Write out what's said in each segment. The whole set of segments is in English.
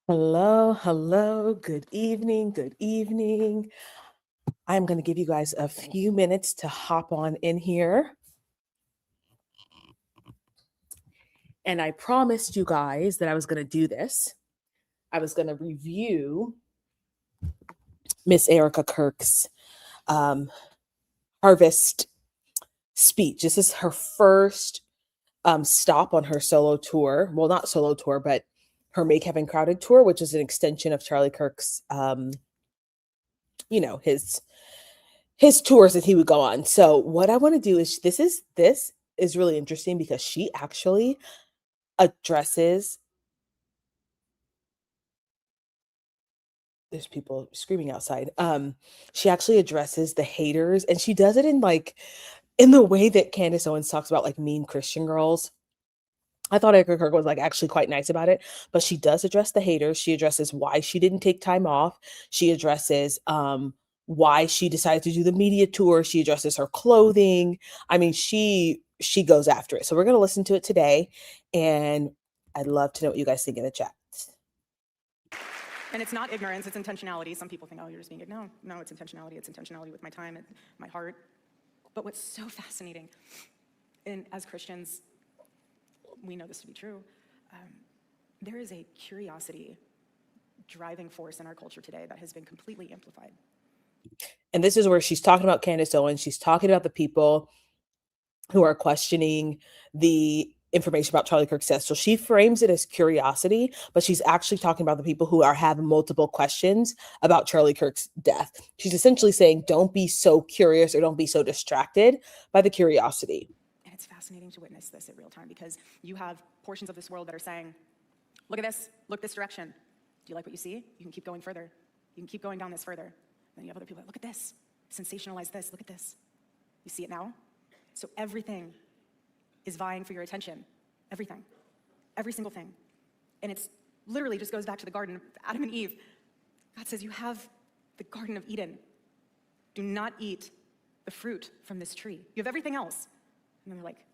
Hello, hello, good evening, good evening. I'm going to give you guys a few minutes to hop on in here. And I promised you guys that I was going to do this. I was going to review Miss Erika Kirk's Harvest speech. This is her first stop on her solo tour. Well, not solo tour, but her Make Heaven Crowded tour, which is an extension of Charlie Kirk's, his tours that he would go on. So what I want to do is this is really interesting because she actually addresses, there's people screaming outside. She actually addresses the haters, and she does it in the way that Candace Owens talks about like mean Christian girls. I thought Erika Kirk was like actually quite nice about it, but she does address the haters. She addresses why she didn't take time off. She addresses why she decided to do the media tour. She addresses her clothing. I mean, she goes after it. So we're going to listen to it today, and I'd love to know what you guys think in the chat. And it's not ignorance, it's intentionality. Some people think, oh, you're just being ignorant. No, it's intentionality. It's intentionality with my time and my heart. But what's so fascinating, and as Christians, we know this to be true, there is a curiosity driving force in our culture today that has been completely amplified. And this is where she's talking about Candace Owens. She's talking about the people who are questioning the information about Charlie Kirk's death. So she frames it as curiosity, but she's actually talking about the people who have multiple questions about Charlie Kirk's death. She's essentially saying, don't be so curious or don't be so distracted by the curiosity. And it's fascinating to witness this in real time because you have portions of this world that are saying, look at this, look this direction. Do you like what you see? You can keep going further. You can keep going down this further. Then you have other people that look at this, sensationalize this, look at this. You see it now? So everything is vying for your attention. Everything. Every single thing. And it's literally just goes back to the garden of Adam and Eve. God says, you have the Garden of Eden. Do not eat the fruit from this tree. You have everything else. And then they're like,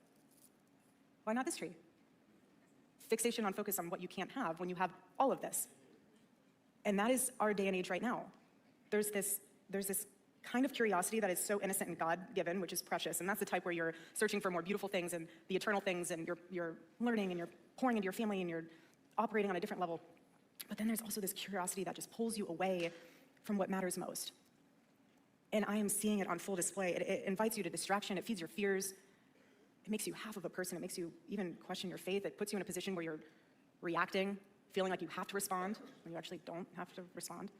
why not this tree? Fixation on focus on what you can't have when you have all of this. And that is our day and age right now. There's this kind of curiosity that is so innocent and God-given, which is precious, and that's the type where you're searching for more beautiful things and the eternal things, and you're learning and you're pouring into your family and you're operating on a different level. But then there's also this curiosity that just pulls you away from what matters most. And I am seeing it on full display. It invites you to distraction. It feeds your fears. It makes you half of a person. It makes you even question your faith. It puts you in a position where you're reacting, feeling like you have to respond when you actually don't have to respond.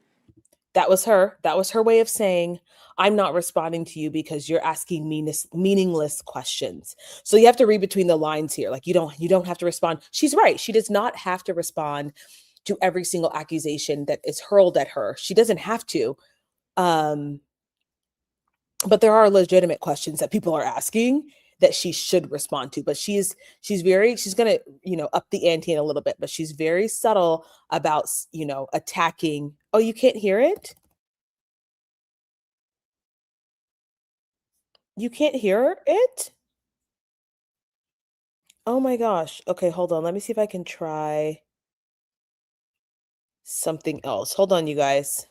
That was her way of saying, I'm not responding to you because you're asking meaningless questions. So you have to read between the lines here. Like you don't have to respond. She's right. She does not have to respond to every single accusation that is hurled at her. She doesn't have to. But there are legitimate questions that people are asking that she should respond to. But she's gonna, up the ante in a little bit, but she's very subtle about, attacking. Oh, you can't hear it? You can't hear it? Oh my gosh. Okay, hold on. Let me see if I can try something else. Hold on, you guys.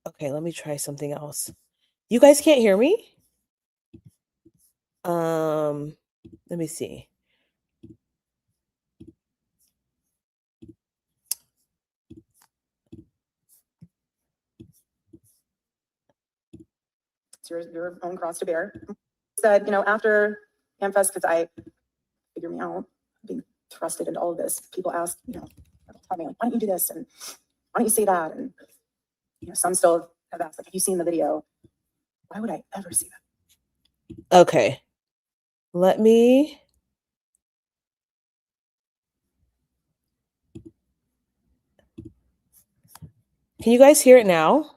Okay, let me try something else. You guys can't hear me? Let me see. It's your own cross to bear. Said, after Amfest, because I figure me out, being thrusted into all of this, people ask, tell me, like, why don't you do this? And why don't you say that? And, some still have asked, like, have you seen the video? Why would I ever see that? Okay. Let me. Can you guys hear it now?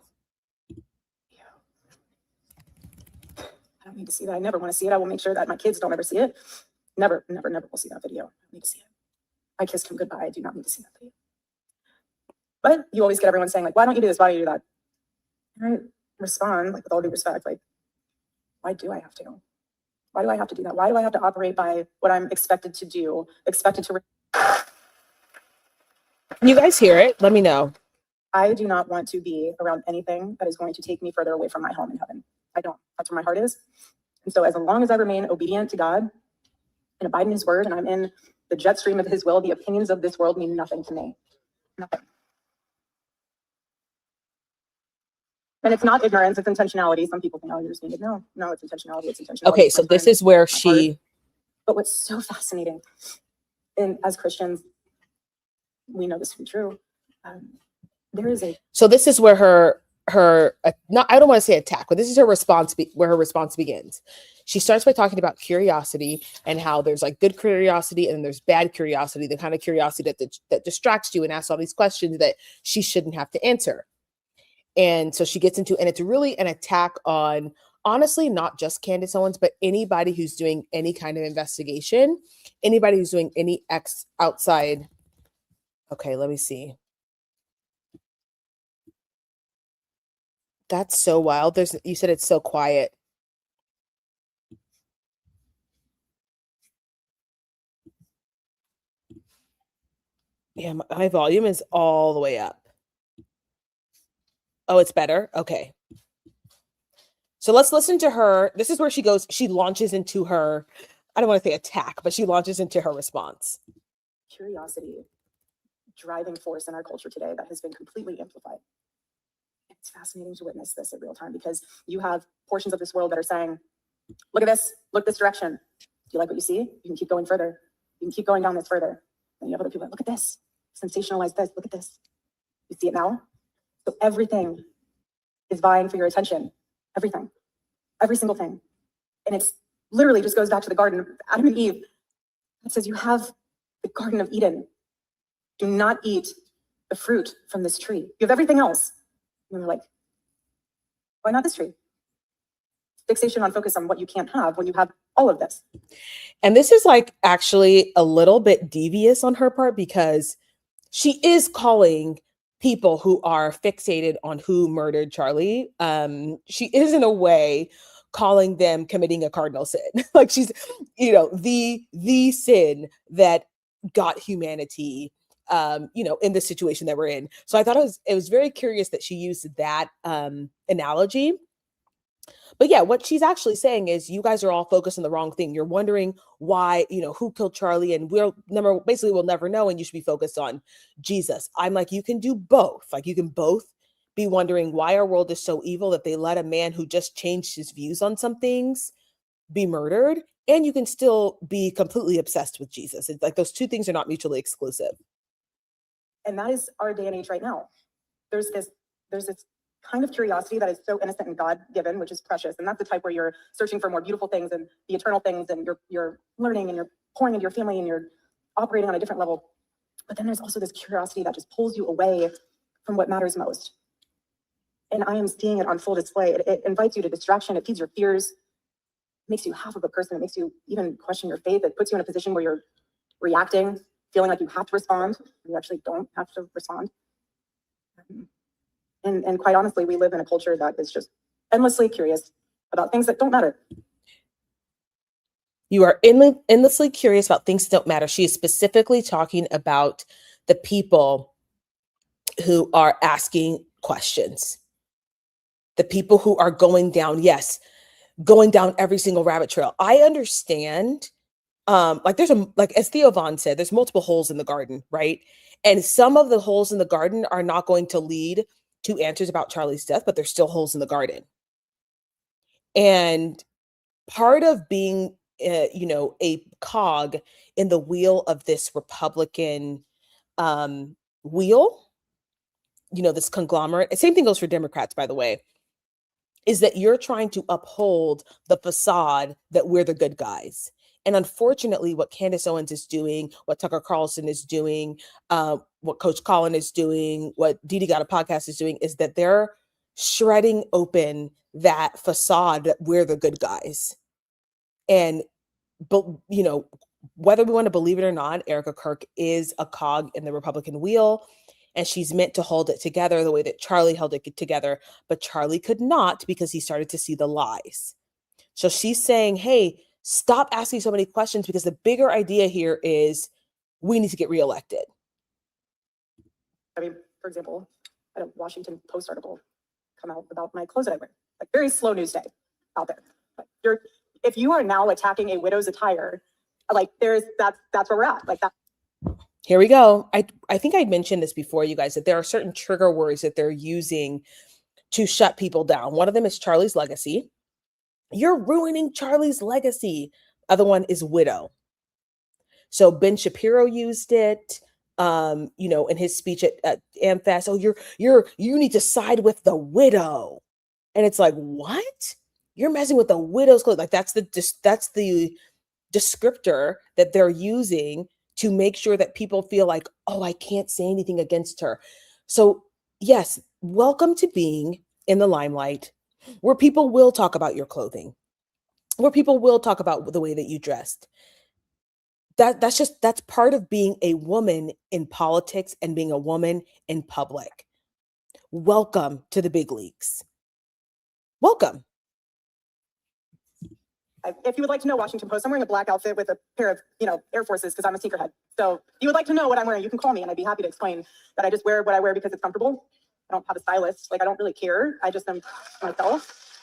I don't need to see that. I never want to see it. I will make sure that my kids don't ever see it. Never will see that video. I don't need to see it. I kissed him goodbye. I do not need to see that video. But you always get everyone saying, like, why don't you do this? Why don't you do that? And I respond, like, with all due respect, like, why do I have to? Why do I have to do that? Why do I have to operate by what I'm expected to do, expected to? Can you guys hear it? Let me know. I do not want to be around anything that is going to take me further away from my home in heaven. I don't. That's where my heart is. And so as long as I remain obedient to God and abide in his word, and I'm in the jet stream of his will, the opinions of this world mean nothing to me. Nothing. And it's not ignorance, it's intentionality. Some people think, oh, you're just being ignorant. No, it's intentionality. It's intentionality. Okay, so this is where she... But what's so fascinating, and as Christians, we know this to be true. There is a... So this is where her not, I don't want to say attack, but this is her response, where her response begins. She starts by talking about curiosity and how there's like good curiosity and then there's bad curiosity, the kind of curiosity that distracts you and asks all these questions that she shouldn't have to answer. And so she gets into, and it's really an attack on, honestly, not just Candace Owens, but anybody who's doing any kind of investigation, anybody who's doing any outside. Okay, let me see. That's so wild. You said it's so quiet. Yeah, my volume is all the way up. Oh, it's better? Okay. So let's listen to her. This is where she goes, she launches into her, I don't want to say attack, but she launches into her response. Curiosity, driving force in our culture today that has been completely amplified. It's fascinating to witness this in real time because you have portions of this world that are saying, look at this, look this direction. Do you like what you see? You can keep going further. You can keep going down this further. And you have other people like, look at this, sensationalize this, look at this. You see it now? So everything is vying for your attention. Everything. Every single thing. And it's literally just goes back to the garden of Adam and Eve. It says you have the Garden of Eden. Do not eat the fruit from this tree. You have everything else. And we're like, why not this tree? Fixation on focus on what you can't have when you have all of this. And this is like actually a little bit devious on her part because she is calling people who are fixated on who murdered Charlie. She is in a way calling them committing a cardinal sin. Like she's, the sin that got humanity, in the situation that we're in. So I thought it was very curious that she used that analogy. But yeah, what she's actually saying is you guys are all focused on the wrong thing. You're wondering why, who killed Charlie, and we'll never know. And you should be focused on Jesus. I'm like, you can do both. Like you can both be wondering why our world is so evil that they let a man who just changed his views on some things be murdered. And you can still be completely obsessed with Jesus. It's like those two things are not mutually exclusive. And that is our day and age right now. There's this kind of curiosity that is so innocent and God-given, which is precious. And that's the type where you're searching for more beautiful things and the eternal things, and you're learning and you're pouring into your family and you're operating on a different level. But then there's also this curiosity that just pulls you away from what matters most. And I am seeing it on full display. It invites you to distraction. It feeds your fears. It makes you half of a person. It makes you even question your faith. It puts you in a position where you're reacting, feeling like you have to respond. You actually don't have to respond. And quite honestly, we live in a culture that is just endlessly curious about things that don't matter. You are endlessly curious about things that don't matter. She is specifically talking about the people who are asking questions. The people who are going down every single rabbit trail. I understand. As Theo Von said, there's multiple holes in the garden, right? And some of the holes in the garden are not going to lead to answers about Charlie's death, but there's still holes in the garden. And part of being, a cog in the wheel of this Republican wheel, this conglomerate, and same thing goes for Democrats, by the way, is that you're trying to uphold the facade that we're the good guys. And unfortunately, what Candace Owens is doing, what Tucker Carlson is doing, what Coach Colin is doing, what Didi Got a Podcast is doing, is that they're shredding open that facade that we're the good guys. And, whether we want to believe it or not, Erika Kirk is a cog in the Republican wheel, and she's meant to hold it together the way that Charlie held it together. But Charlie could not because he started to see the lies. So she's saying, hey, Stop asking so many questions, because the bigger idea here is we need to get reelected. I mean, for example, I had a Washington Post article come out about my clothes that I wear. Like, very slow news day out there. Like, if you are now attacking a widow's attire, like that's where we're at. Like that. Here we go. I think I mentioned this before, you guys, that there are certain trigger words that they're using to shut people down. One of them is Charlie's legacy. You're ruining Charlie's legacy. Other one is widow. So Ben Shapiro used it, in his speech at AmFest. Oh, you need to side with the widow. And it's like, what? You're messing with the widow's clothes. Like that's the descriptor that they're using to make sure that people feel like, oh, I can't say anything against her. So yes, welcome to being in the limelight, where people will talk about your clothing, where people will talk about the way that you dressed. That's part of being a woman in politics and being a woman in public. Welcome to the big leagues. Welcome. If you would like to know, Washington Post, I'm wearing a black outfit with a pair of, Air Forces, because I'm a sneakerhead. So if you would like to know what I'm wearing, you can call me and I'd be happy to explain that I just wear what I wear because it's comfortable. I don't have a stylist. Like, I don't really care. I just am myself.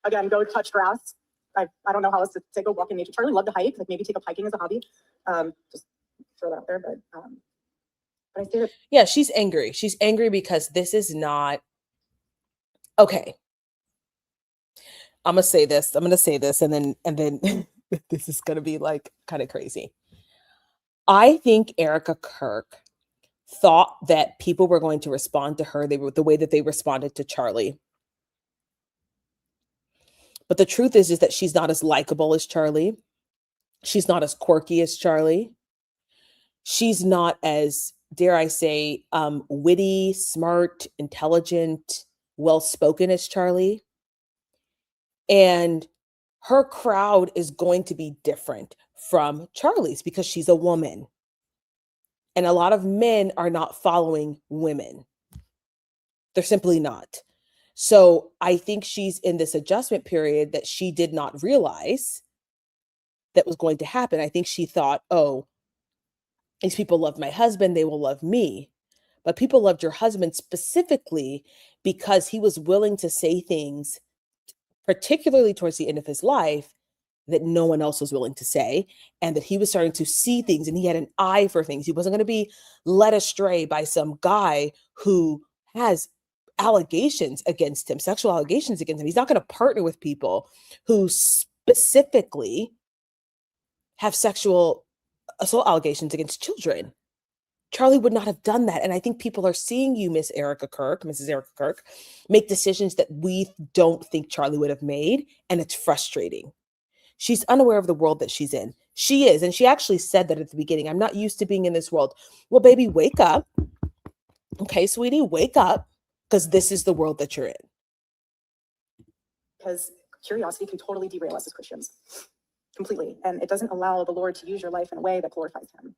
Again, go touch grass. I don't know how else to say go walk in nature. Charlie loved to hike. Like, maybe take up hiking as a hobby. Just throw that out there. But I see it. Yeah, she's angry. She's angry because this is not okay. I'm gonna say this, and then this is gonna be like kind of crazy. I think Erika Kirk thought that people were going to respond to her the way that they responded to Charlie. But the truth is that she's not as likable as Charlie. She's not as quirky as Charlie. She's not as, dare I say, witty, smart, intelligent, well-spoken as Charlie. And her crowd is going to be different from Charlie's because she's a woman. And a lot of men are not following women. They're simply not. So I think she's in this adjustment period that she did not realize that was going to happen. I think she thought, oh, these people love my husband, they will love me. But people loved your husband specifically because he was willing to say things, particularly towards the end of his life, that no one else was willing to say, and that he was starting to see things and he had an eye for things. He wasn't going to be led astray by some guy who has allegations against him, sexual allegations against him. He's not going to partner with people who specifically have sexual assault allegations against children. Charlie would not have done that. And I think people are seeing you, Mrs. Erika Kirk, make decisions that we don't think Charlie would have made. And it's frustrating. She's unaware of the world that she's in. She is. And she actually said that at the beginning. I'm not used to being in this world. Well, baby, wake up. Okay, sweetie, wake up, because this is the world that you're in. Because curiosity can totally derail us as Christians. Completely. And it doesn't allow the Lord to use your life in a way that glorifies him.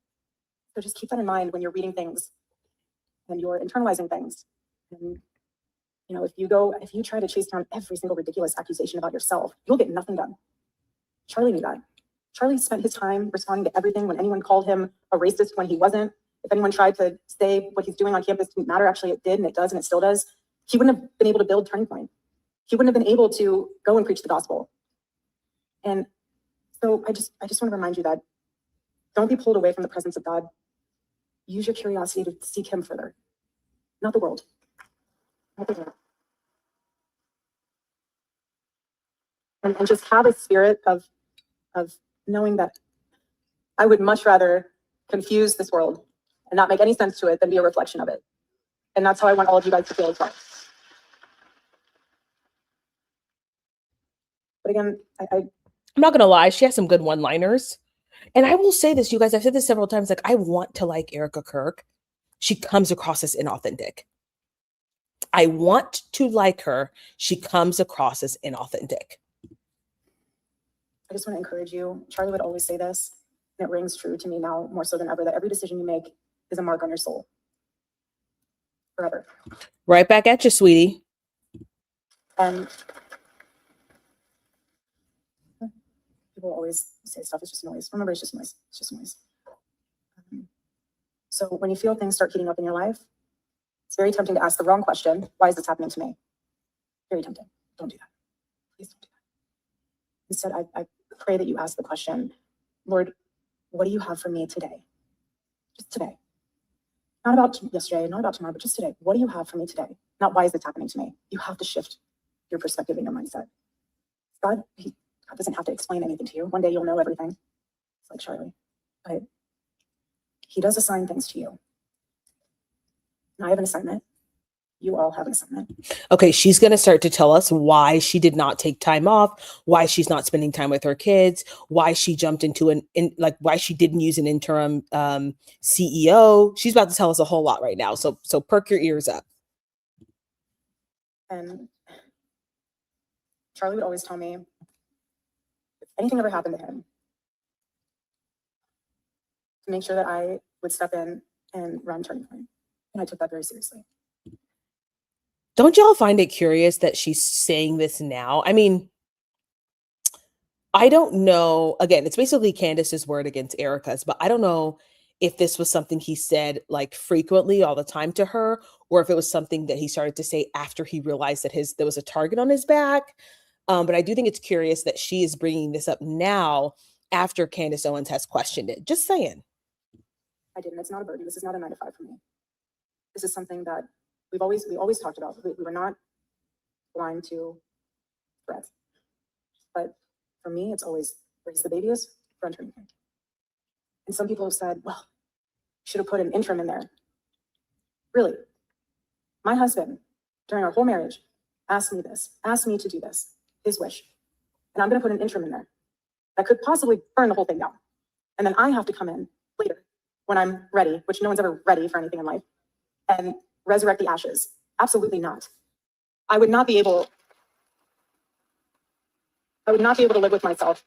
So just keep that in mind when you're reading things and you're internalizing things. And, if you try to chase down every single ridiculous accusation about yourself, you'll get nothing done. Charlie knew that. Charlie spent his time responding to everything. When anyone called him a racist when he wasn't, if anyone tried to say what he's doing on campus didn't matter, actually it did, and it does, and it still does, he wouldn't have been able to build Turning Point. He wouldn't have been able to go and preach the gospel. And so I just want to remind you that don't be pulled away from the presence of God. Use your curiosity to seek him further, not the world. Not the world. And just have a spirit of knowing that I would much rather confuse this world and not make any sense to it than be a reflection of it. And that's how I want all of you guys to feel as well. But again, I'm not going to lie. She has some good one-liners. And I will say this, you guys, I've said this several times, like, I want to like Erika Kirk. She comes across as inauthentic. I want to like her. She comes across as inauthentic. I just want to encourage you. Charlie would always say this, and it rings true to me now more so than ever, that every decision you make is a mark on your soul. Forever. Right back at you, sweetie. And People always say stuff is just noise. Remember, it's just noise. It's just noise. So when you feel things start heating up in your life, it's very tempting to ask the wrong question. Why is this happening to me? Very tempting. Don't do that. Please don't do that. Instead, I pray that you ask the question, Lord, what do you have for me today? Just today. Not about yesterday, not about tomorrow, but just today. What do you have for me today? Not why is this happening to me? You have to shift your perspective and your mindset. God doesn't have to explain anything to you. One day you'll know everything. It's like Charlie. But he does assign things to you. And I have an assignment. You all have an assignment. Okay, she's going to start to tell us why she did not take time off, why she's not spending time with her kids, why she jumped into why she didn't use an interim CEO. She's about to tell us a whole lot right now. So perk your ears up. And Charlie would always tell me, if anything ever happened to him, to make sure that I would step in and run Turning Point. And I took that very seriously. Don't y'all find it curious that she's saying this now? I mean, I don't know. Again, it's basically Candace's word against Erika's, but I don't know if this was something he said like frequently all the time to her, or if it was something that he started to say after he realized that there was a target on his back. But I do think it's curious that she is bringing this up now after Candace Owens has questioned it. Just saying. I didn't. It's not a burden. This is not a 9 to 5 for me. This is something that we always talked about. We were not blind to threats. But for me, it's always raise the babies, run Turning Point. And some people have said, well, should have put an interim in there. Really? My husband, during our whole marriage, asked me to do this, his wish. And I'm going to put an interim in there that could possibly burn the whole thing down. And then I have to come in later when I'm ready, which no one's ever ready for anything in life, and resurrect the ashes. Absolutely not. I would not be able to live with myself.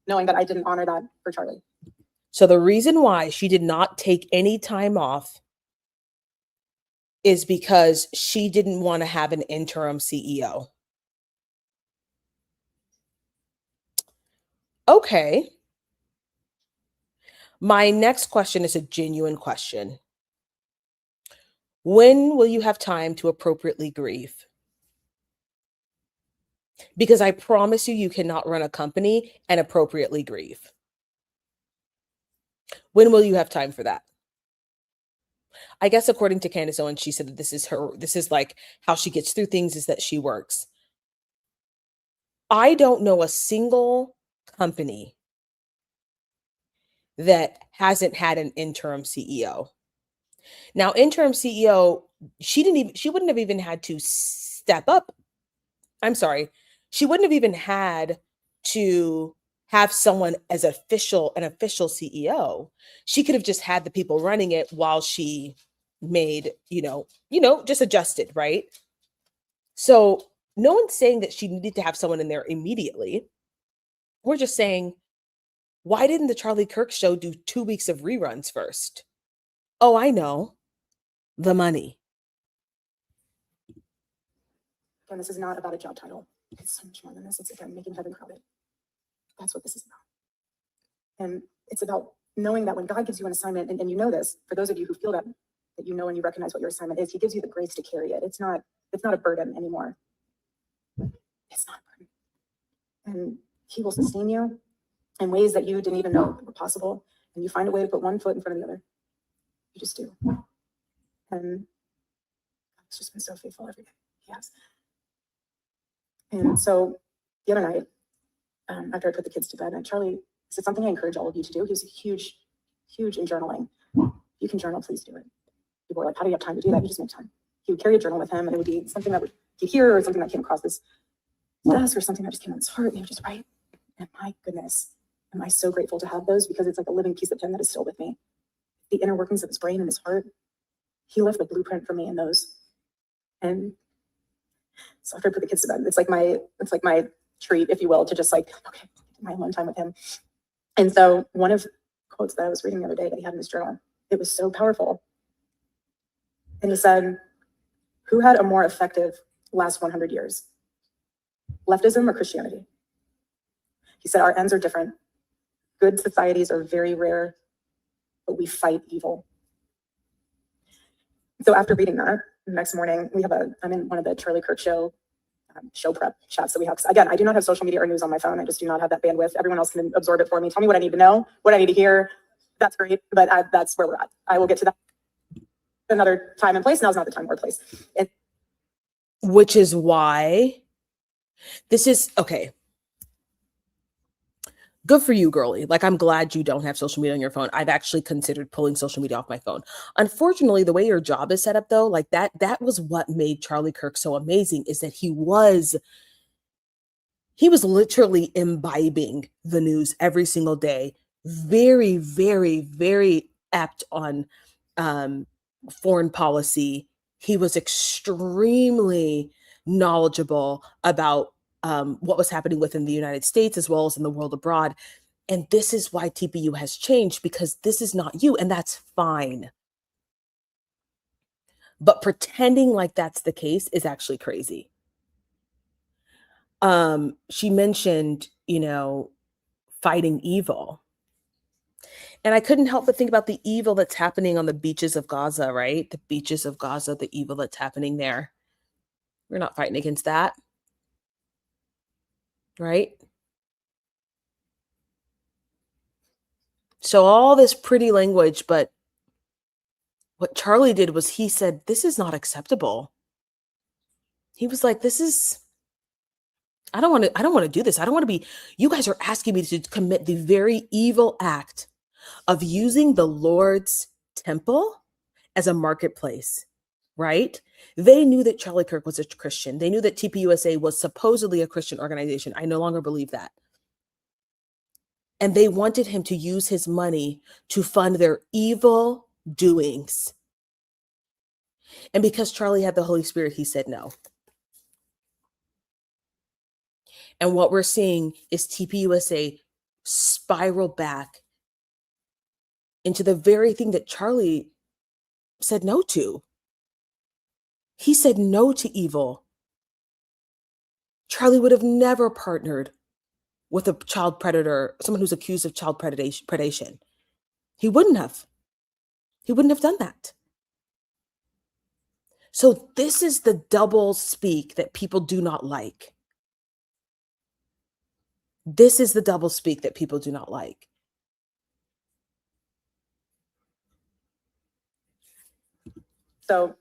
Knowing that I didn't honor that for Charlie. So the reason why she did not take any time off is because she didn't want to have an interim CEO. Okay. My next question is a genuine question. When will you have time to appropriately grieve? Because I promise you cannot run a company and appropriately grieve. When will you have time for that? I guess according to Candace Owens, she said that this is like how she gets through things, is that she works. I don't know a single company that hasn't had an interim CEO. Now, interim CEO, she wouldn't have even had to step up. I'm sorry. She wouldn't have even had to have someone as an official CEO. She could have just had the people running it while she made, just adjusted, right? So no one's saying that she needed to have someone in there immediately. We're just saying, why didn't the Charlie Kirk show do 2 weeks of reruns first? Oh, I know. The money. Again, this is not about a job title. It's so much more than this. It's, again, making heaven crowded. That's what this is about. And it's about knowing that when God gives you an assignment, and you know this, for those of you who feel that you know and you recognize what your assignment is, he gives you the grace to carry it. It's not a burden anymore. It's not a burden. And he will sustain you in ways that you didn't even know were possible. And you find a way to put one foot in front of the other. You just do. And God's just been so faithful every day. He has. And so the other night, after I put the kids to bed, and Charlie said something I encourage all of you to do. He was huge in journaling. If you can journal, please do it. People were like, how do you have time to do that? You just make time. He would carry a journal with him, and it would be something that he'd hear, or something that came across his desk, or something that just came on his heart, and he would just write. And my goodness, am I so grateful to have those, because it's like a living piece of him that is still with me. The inner workings of his brain and his heart, he left the blueprint for me in those. And so after I put the kids to bed, it's like my treat, if you will, to just like, okay, my alone time with him. And so one of the quotes that I was reading the other day that he had in his journal, it was so powerful. And he said, who had a more effective last 100 years? Leftism or Christianity? He said, our ends are different. Good societies are very rare, but we fight evil. So after reading that, the next morning, I'm in one of the Charlie Kirk show prep chats that we have. Again, I do not have social media or news on my phone. I just do not have that bandwidth. Everyone else can absorb it for me. Tell me what I need to know, what I need to hear. That's great, but that's where we're at. I will get to that another time and place. Now's not the time or place. Which is why this is, okay. Good for you, girly. Like, I'm glad you don't have social media on your phone. I've actually considered pulling social media off my phone. Unfortunately, the way your job is set up though, like that was what made Charlie Kirk so amazing, is that he was literally imbibing the news every single day. Very, very, very apt on foreign policy. He was extremely knowledgeable about what was happening within the United States as well as in the world abroad. And this is why TPU has changed, because this is not you, and that's fine. But pretending like that's the case is actually crazy. She mentioned, fighting evil. And I couldn't help but think about the evil that's happening on the beaches of Gaza, right? The beaches of Gaza, the evil that's happening there. We're not fighting against that, right? So all this pretty language, but what Charlie did was he said, this is not acceptable. He was like, I don't want to do this. I don't want to be, you guys are asking me to commit the very evil act of using the Lord's temple as a marketplace, right? They knew that Charlie Kirk was a Christian. They knew that TPUSA was supposedly a Christian organization. I no longer believe that. And they wanted him to use his money to fund their evil doings. And because Charlie had the Holy Spirit, he said no. And what we're seeing is TPUSA spiral back into the very thing that Charlie said no to. He said no to evil. Charlie would have never partnered with a child predator, someone who's accused of child predation. He wouldn't have. He wouldn't have done that. So this is the double speak that people do not like. This is the double speak that people do not like. So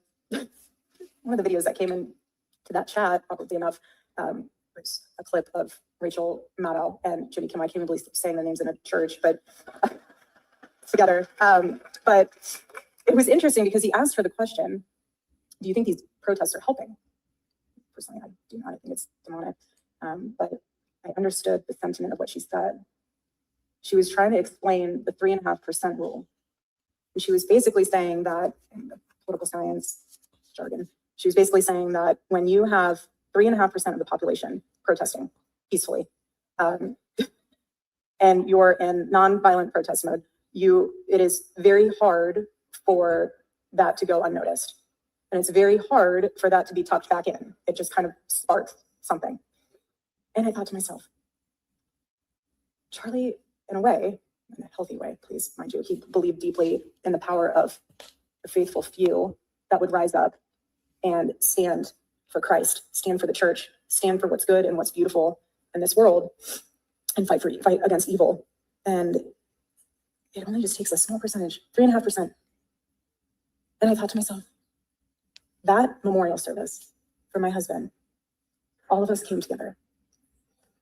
one of the videos that came into that chat, probably enough, was a clip of Rachel Maddow and Jimmy Kim. I can't even believe saying the names in a church, but together. But it was interesting because he asked her the question, do you think these protests are helping? Personally, I do not. I think it's demonic. But I understood the sentiment of what she said. She was trying to explain the 3.5% rule. And she was basically saying that, in the political science jargon, she was basically saying that when you have 3.5% of the population protesting peacefully, and you're in non-violent protest mode, it is very hard for that to go unnoticed. And it's very hard for that to be tucked back in. It just kind of sparks something. And I thought to myself, Charlie, in a way, in a healthy way, please, mind you, he believed deeply in the power of the faithful few that would rise up and stand for Christ, stand for the church, stand for what's good and what's beautiful in this world, and fight against evil. And it only just takes a small percentage, 3.5%. And I thought to myself, that memorial service for my husband, all of us came together.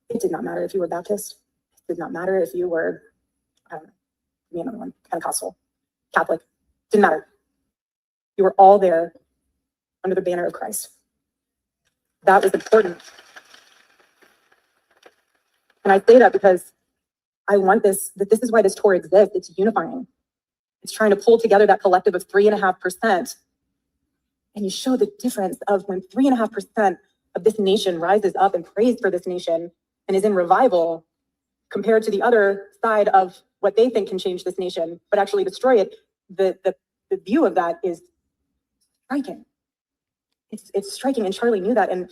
It did not matter if you were Baptist. It did not matter if you were, me and another one, Pentecostal, Catholic. Didn't matter. You were all there under the banner of Christ. That was important. And I say that because I want this is why this tour exists. It's unifying. It's trying to pull together that collective of 3.5%. And you show the difference of when 3.5% of this nation rises up and prays for this nation and is in revival, compared to the other side of what they think can change this nation, but actually destroy it. The view of that is striking. It's striking, and Charlie knew that. And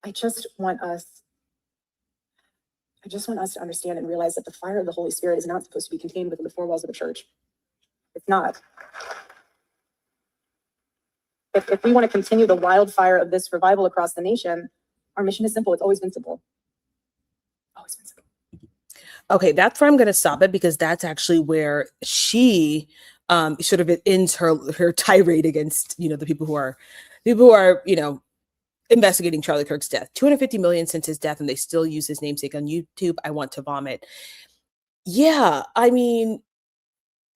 I just want us, I just want us to understand and realize that the fire of the Holy Spirit is not supposed to be contained within the four walls of the church. It's not. If we want to continue the wildfire of this revival across the nation, our mission is simple. It's always been simple. Always been simple. Okay, that's where I'm going to stop it, because that's actually where she sort of ends her tirade against, the people who are, investigating Charlie Kirk's death. 250 million since his death, and they still use his namesake on YouTube. I want to vomit. Yeah, I mean,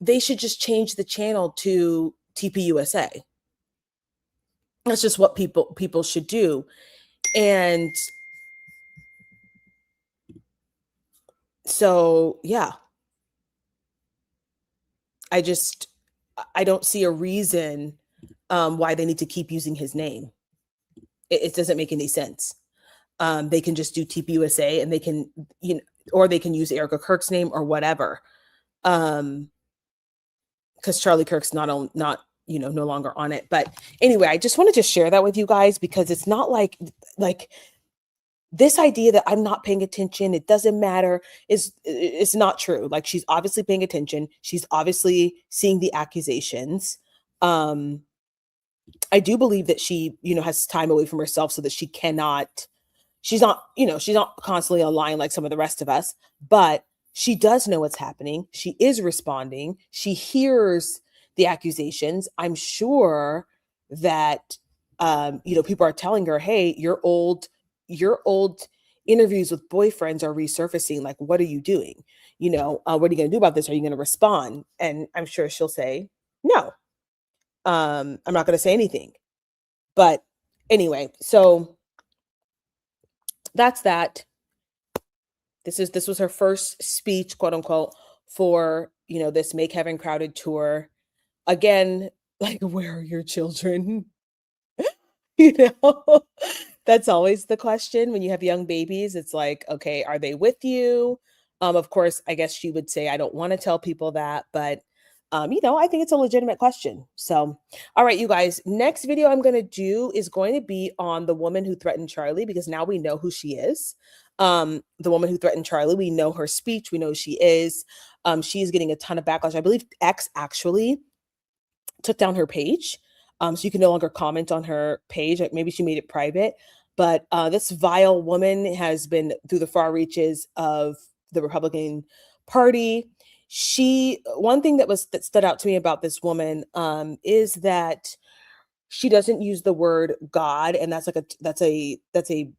they should just change the channel to TPUSA. That's just what people should do. And so, yeah, I don't see a reason why they need to keep using his name. It doesn't make any sense. They can just do TPUSA, and they can, or they can use Erika Kirk's name or whatever. Because Charlie Kirk's no longer on it. But anyway, I just wanted to share that with you guys, because it's not like this idea that I'm not paying attention, it doesn't matter, it's not true. Like, she's obviously paying attention. She's obviously seeing the accusations. I do believe that she, has time away from herself so that she's not constantly online like some of the rest of us, but she does know what's happening. She is responding. She hears the accusations. I'm sure that, people are telling her, hey, your old interviews with boyfriends are resurfacing. Like, what are you doing? What are you going to do about this? Are you going to respond? And I'm sure she'll say, no, I'm not going to say anything. But anyway, so that's that. This was her first speech, quote unquote, for, this Make Heaven Crowded tour. Again, like, where are your children? That's always the question when you have young babies. It's like, okay, are they with you? Of course, I guess she would say, I don't want to tell people that, but I think it's a legitimate question. So, all right, you guys, next video I'm going to do is going to be on the woman who threatened Charlie, because now we know who she is. The woman who threatened Charlie, we know her speech. We know who she is. She's getting a ton of backlash. I believe X actually took down her page. So you can no longer comment on her page. Like, maybe she made it private, but this vile woman has been through the far reaches of the Republican Party. One thing that stood out to me about this woman is that she doesn't use the word God, and that's a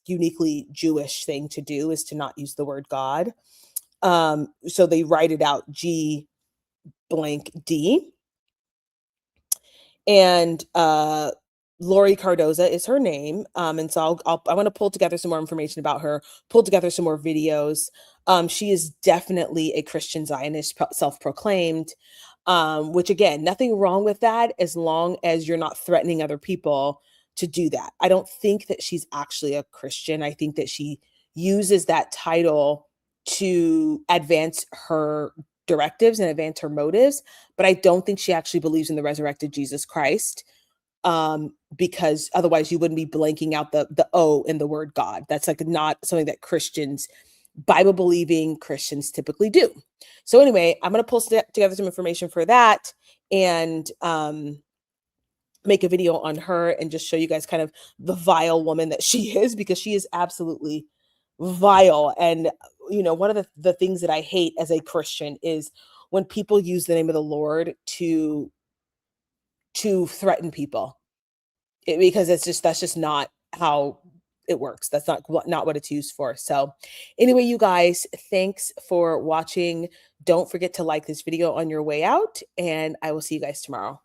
uniquely Jewish thing to do, is to not use the word God. So they write it out G blank D. And Lori Cardoza is her name. And so I want to pull together some more information about her, pull together some more videos. She is definitely a Christian Zionist, self-proclaimed, which, again, nothing wrong with that, as long as you're not threatening other people to do that. I don't think that she's actually a Christian. I think that she uses that title to advance her directives and advance her motives, but I don't think she actually believes in the resurrected Jesus Christ, because otherwise you wouldn't be blanking out the O in the word God. That's like not something that Christians, Bible believing Christians, typically do. So anyway, I'm going to pull together some information for that, and make a video on her and just show you guys kind of the vile woman that she is, because she is absolutely vile. And one of the things that I hate as a Christian is when people use the name of the Lord to threaten people, because that's just not how it works. That's not what it's used for. So anyway, you guys, thanks for watching. Don't forget to like this video on your way out, and I will see you guys tomorrow.